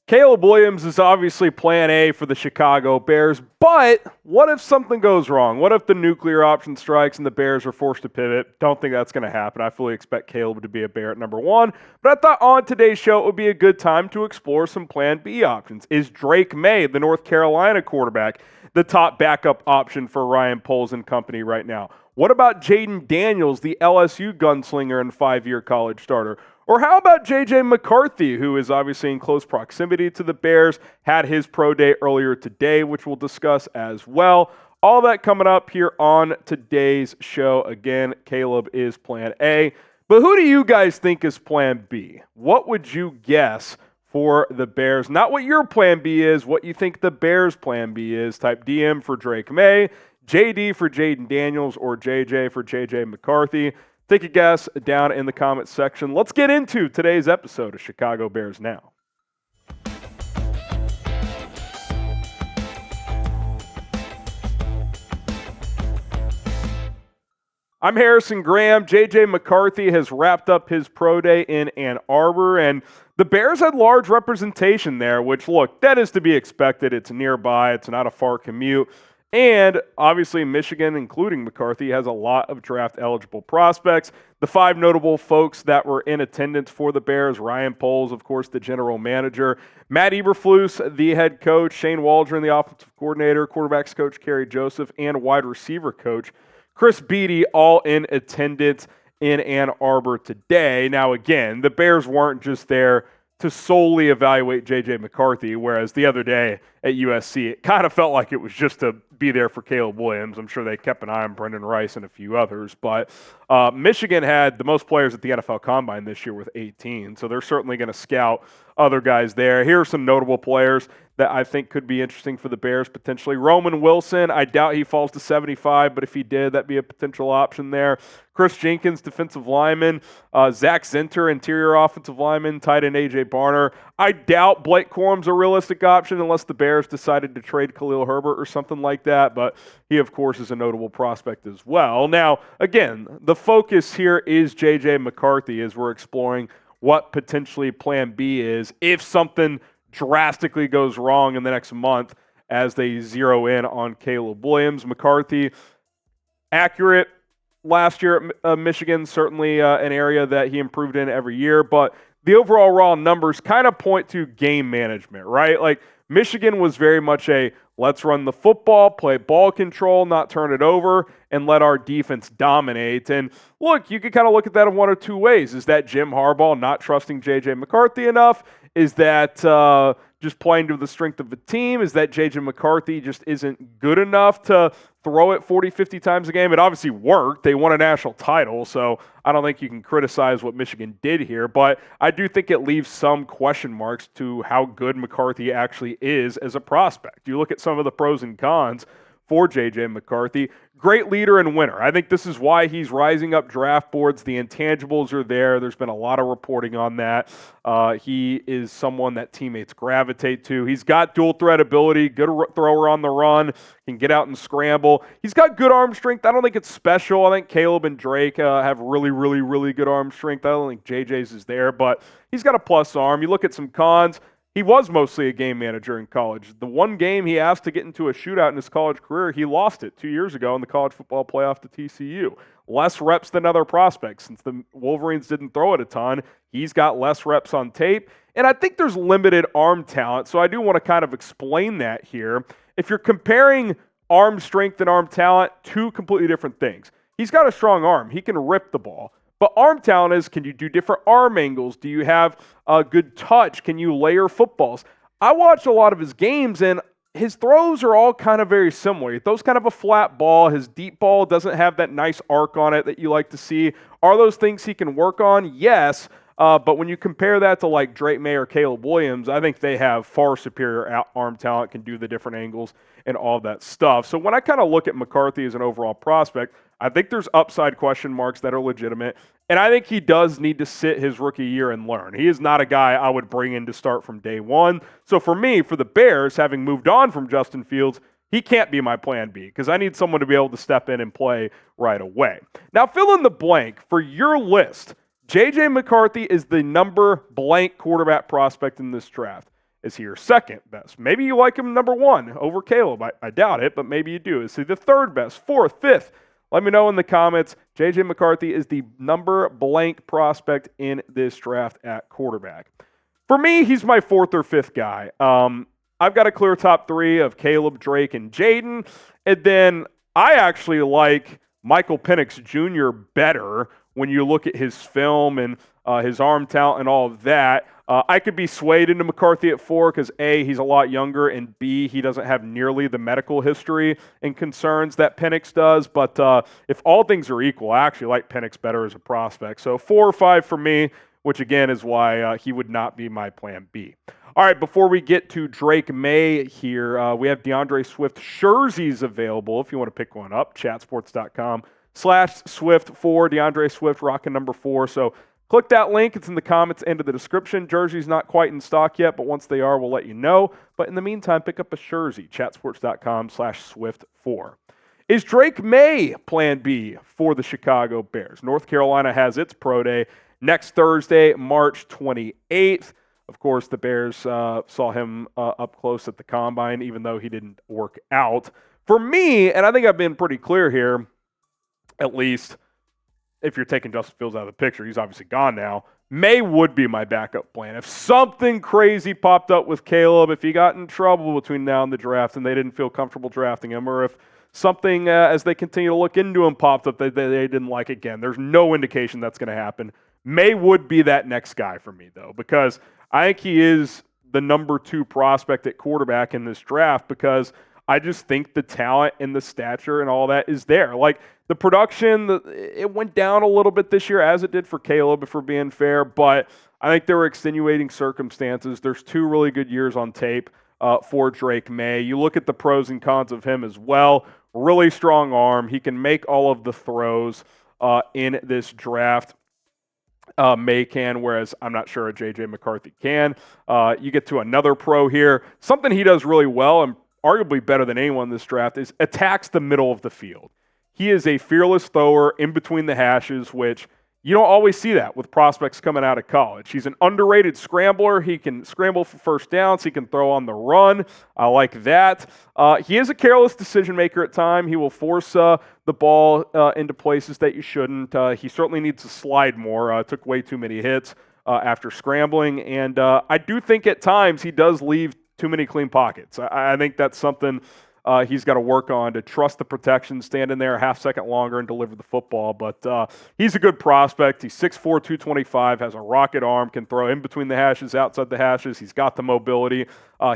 Caleb Williams is obviously plan A for the Chicago Bears, but what if something goes wrong? What if the nuclear option strikes and the Bears are forced to pivot? Don't think that's going to happen. I fully expect Caleb to be a Bear at number one, but I thought on today's show it would be a good time to explore some plan B options. Is Drake Maye, the North Carolina quarterback, the top backup option for Ryan Poles and company right now? What about Jayden Daniels, the LSU gunslinger and 5-year college starter? Or how about J.J. McCarthy, who is obviously in close proximity to the Bears, had his pro day earlier today, which we'll discuss as well. All that coming up here on today's show. Again, Caleb is plan A. But who do you guys think is plan B? What would you guess for the Bears? Not what your plan B is, what you think the Bears' plan B is. Type DM for Drake Maye, JD for Jayden Daniels, or JJ for J.J. McCarthy. Take a guess down in the comments section. Let's get into today's episode of Chicago Bears Now. I'm Harrison Graham. J.J. McCarthy has wrapped up his pro day in Ann Arbor, and the Bears had large representation there, which, look, that is to be expected. It's nearby. It's not a far commute. And obviously Michigan, including McCarthy, has a lot of draft-eligible prospects. The 5 notable folks that were in attendance for the Bears: Ryan Poles, of course, the general manager; Matt Eberflus, the head coach; Shane Waldron, the offensive coordinator; quarterbacks coach Kerry, and wide receiver coach Chris Beatty, all in attendance in Ann Arbor today. Now, again, the Bears weren't just there to solely evaluate J.J. McCarthy, whereas the other day at USC, it kind of felt like it was just to be there for Caleb Williams. I'm sure they kept an eye on Brendan Rice and a few others, but Michigan had the most players at the NFL Combine this year with 18, so they're certainly going to scout other guys there. Here are some notable players that I think could be interesting for the Bears potentially. Roman Wilson, I doubt he falls to 75, but if he did, that'd be a potential option there. Chris Jenkins, defensive lineman. Zach Zinter, interior offensive lineman. Tight end A.J. Barner. I doubt Blake Corum's a realistic option unless the Bears decided to trade Khalil Herbert or something like that, but he, of course, is a notable prospect as well. Now, again, the focus here is J.J. McCarthy as we're exploring what potentially plan B is if something drastically goes wrong in the next month as they zero in on Caleb Williams. McCarthy, accurate last year at Michigan, certainly an area that he improved in every year, but the overall raw numbers kind of point to game management, right? Like, Michigan was very much a let's run the football, play ball control, not turn it over, and let our defense dominate. And look, you can kind of look at that in one or two ways. Is that Jim Harbaugh not trusting J.J. McCarthy enough? Is that just playing to the strength of the team? Is that J.J. McCarthy just isn't good enough to throw it 40, 50 times a game? It obviously worked. They won a national title, so I don't think you can criticize what Michigan did here, but I do think it leaves some question marks to how good McCarthy actually is as a prospect. You look at some of the pros and cons for J.J. McCarthy. Great leader and winner. I think this is why he's rising up draft boards. The intangibles are there. There's been a lot of reporting on that. He is someone that teammates gravitate to. He's got dual threat ability, good thrower on the run, can get out and scramble. He's got good arm strength. I don't think it's special. I think Caleb and Drake have really, really, really good arm strength. I don't think JJ's is there, but he's got a plus arm. You look at some cons. He was mostly a game manager in college. The one game he asked to get into a shootout in his college career, he lost it 2 years ago in the college football playoff to TCU. Less reps than other prospects. Since the Wolverines didn't throw it a ton, he's got less reps on tape. And I think there's limited arm talent, so I do want to kind of explain that here. If you're comparing arm strength and arm talent, two completely different things. He's got a strong arm. He can rip the ball. But arm talent is, can you do different arm angles? Do you have a good touch? Can you layer footballs? I watched a lot of his games, and his throws are all kind of very similar. He throws kind of a flat ball. His deep ball doesn't have that nice arc on it that you like to see. Are those things he can work on? Yes. But when you compare that to like Drake Maye or Caleb Williams, I think they have far superior arm talent, can do the different angles and all that stuff. So when I kind of look at McCarthy as an overall prospect, I think there's upside question marks that are legitimate, and I think he does need to sit his rookie year and learn. He is not a guy I would bring in to start from day one. So for me, for the Bears, having moved on from Justin Fields, he can't be my plan B because I need someone to be able to step in and play right away. Now, fill in the blank for your list. J.J. McCarthy is the number blank quarterback prospect in this draft. Is he your second best? Maybe you like him number one over Caleb. I doubt it, but maybe you do. Is he the third best, fourth, fifth? Let me know in the comments. J.J. McCarthy is the number blank prospect in this draft at quarterback. For me, he's my fourth or fifth guy. I've got a clear top three of Caleb, Drake, and Jayden. And then I actually like Michael Penix Jr. better when you look at his film and his arm talent and all of that. I could be swayed into McCarthy at 4 because A, he's a lot younger, and B, he doesn't have nearly the medical history and concerns that Penix does. But if all things are equal, I actually like Penix better as a prospect. So 4 or 5 for me, which again is why he would not be my plan B. All right, before we get to Drake Maye here, we have DeAndre Swift jerseys available if you want to pick one up. Chatsports.com/Swift for DeAndre Swift, rocking number 4. So click that link. It's in the comments and in the description. Jersey's not quite in stock yet, but once they are, we'll let you know. But in the meantime, pick up a jersey. Chatsports.com/Swift4. Is Drake Maye plan B for the Chicago Bears? North Carolina has its pro day next Thursday, March 28th. Of course, the Bears saw him up close at the Combine, even though he didn't work out. For me, and I think I've been pretty clear here, at least if you're taking Justin Fields out of the picture, he's obviously gone now, Maye would be my backup plan. If something crazy popped up with Caleb, if he got in trouble between now and the draft and they didn't feel comfortable drafting him, or if something, as they continue to look into him, popped up that they didn't like again, there's no indication that's going to happen. Maye would be that next guy for me, though, because I think he is the number 2 prospect at quarterback in this draft because I just think the talent and the stature and all that is there. Like, the production, it went down a little bit this year, as it did for Caleb, if we're being fair, but I think there were extenuating circumstances. There's 2 really good years on tape for Drake Maye. You look at the pros and cons of him as well. Really strong arm. He can make all of the throws in this draft. Maye can, whereas I'm not sure a J.J. McCarthy can. You get to another pro here. Something he does really well, and arguably better than anyone in this draft, is attacks the middle of the field. He is a fearless thrower in between the hashes, which you don't always see that with prospects coming out of college. He's an underrated scrambler. He can scramble for first downs. He can throw on the run. I like that. He is a careless decision maker at times. He will force the ball into places that you shouldn't. He certainly needs to slide more. Took way too many hits after scrambling. And I do think at times he does leave too many clean pockets. I think that's something he's got to work on, to trust the protection, stand in there a half second longer and deliver the football. But he's a good prospect. He's 6'4", 225, has a rocket arm, can throw in between the hashes, outside the hashes. He's got the mobility.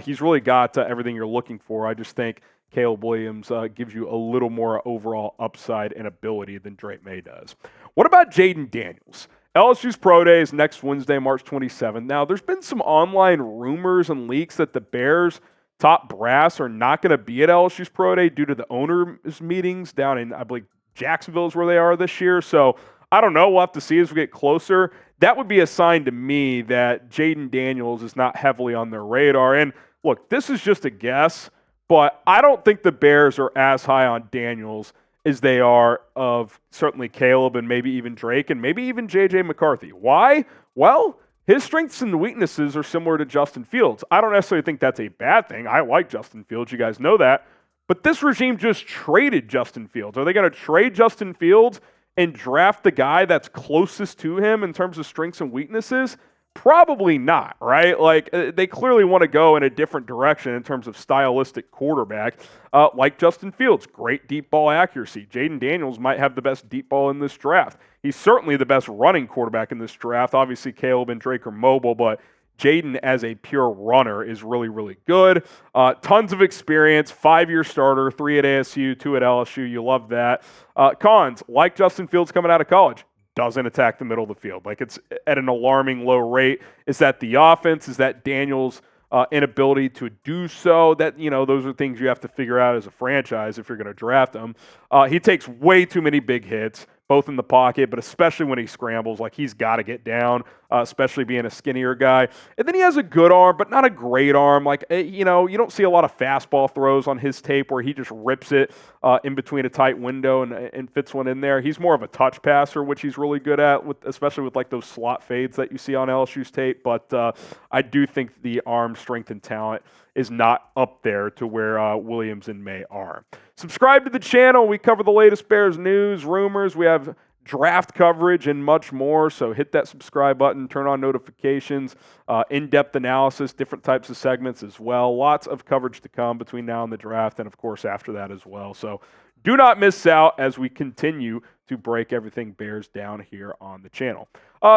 He's really got everything you're looking for. I just think Caleb Williams gives you a little more overall upside and ability than Drake Maye does. What about Jayden Daniels? LSU's Pro Day is next Wednesday, March 27th. Now, there's been some online rumors and leaks that the Bears' top brass are not going to be at LSU's Pro Day due to the owners' meetings down in, I believe, Jacksonville is where they are this year. So I don't know. We'll have to see as we get closer. That would be a sign to me that Jayden Daniels is not heavily on their radar. And look, this is just a guess, but I don't think the Bears are as high on Daniels as they are of certainly Caleb and maybe even Drake and maybe even J.J. McCarthy. Why? Well, his strengths and weaknesses are similar to Justin Fields. I don't necessarily think that's a bad thing. I like Justin Fields. You guys know that. But this regime just traded Justin Fields. Are they going to trade Justin Fields and draft the guy that's closest to him in terms of strengths and weaknesses? Probably not, right? Like, they clearly want to go in a different direction in terms of stylistic quarterback, like Justin Fields. Great deep ball accuracy. Jayden Daniels might have the best deep ball in this draft. He's certainly the best running quarterback in this draft. Obviously, Caleb and Drake are mobile, but Jayden as a pure runner is really, really good. Tons of experience, 5-year starter, 3 at ASU, 2 at LSU. You love that. Cons, like Justin Fields coming out of college, doesn't attack the middle of the field. Like, it's at an alarming low rate. Is that the offense? Is that Daniels' inability to do so? That, those are things you have to figure out as a franchise if you're going to draft him. He takes way too many big hits, both in the pocket, but especially when he scrambles, like he's got to get down, especially being a skinnier guy. And then he has a good arm, but not a great arm. Like, you don't see a lot of fastball throws on his tape where he just rips it in between a tight window and fits one in there. He's more of a touch passer, which he's really good at, especially with like those slot fades that you see on LSU's tape. But I do think the arm strength and talent is not up there to where Williams and Maye are. Subscribe to the channel. We cover the latest Bears news, rumors. We have draft coverage and much more. So hit that subscribe button, turn on notifications, in-depth analysis, different types of segments as well. Lots of coverage to come between now and the draft, and of course after that as well. So do not miss out as we continue to break everything Bears down here on the channel.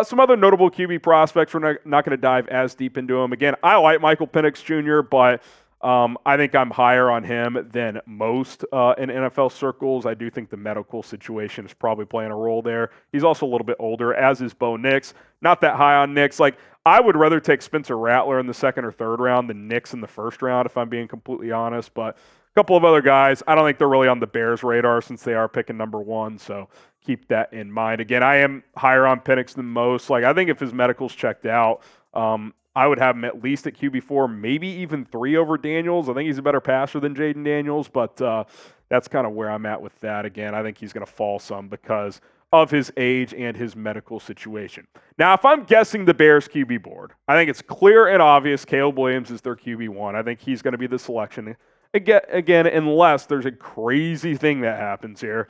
Some other notable QB prospects. We're not going to dive as deep into them. Again, I like Michael Penix Jr., but I think I'm higher on him than most in NFL circles. I do think the medical situation is probably playing a role there. He's also a little bit older, as is Bo Nix. Not that high on Nix. Like, I would rather take Spencer Rattler in the second or third round than Nix in the first round, if I'm being completely honest. But a couple of other guys, I don't think they're really on the Bears' radar since they are picking number one. So keep that in mind. Again, I am higher on Penix than most. Like, I think if his medical's checked out, I would have him at least at QB4, maybe even 3 over Daniels. I think he's a better passer than Jayden Daniels, but that's kind of where I'm at with that. Again, I think he's going to fall some because of his age and his medical situation. Now, if I'm guessing the Bears QB board, I think it's clear and obvious Caleb Williams is their QB1. I think he's going to be the selection. Again, unless there's a crazy thing that happens here.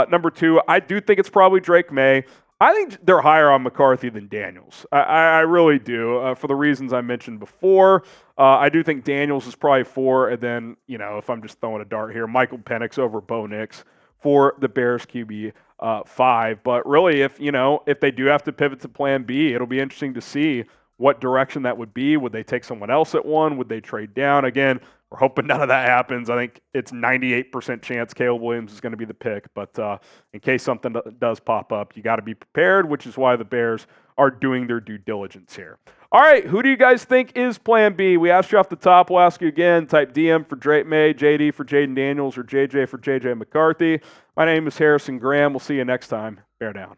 Number 2, I do think it's probably Drake Maye. I think they're higher on McCarthy than Daniels. I really do, for the reasons I mentioned before. I do think Daniels is probably 4, and then, if I'm just throwing a dart here, Michael Penix over Bo Nix for the Bears QB 5. But really, if they do have to pivot to plan B, it'll be interesting to see what direction that would be. Would they take someone else at 1? Would they trade down? Again, we're hoping none of that happens. I think it's 98% chance Caleb Williams is going to be the pick. But in case something does pop up, you got to be prepared, which is why the Bears are doing their due diligence here. All right, who do you guys think is plan B? We asked you off the top. We'll ask you again. Type DM for Drake Maye, JD for Jayden Daniels, or JJ for JJ McCarthy. My name is Harrison Graham. We'll see you next time. Bear down.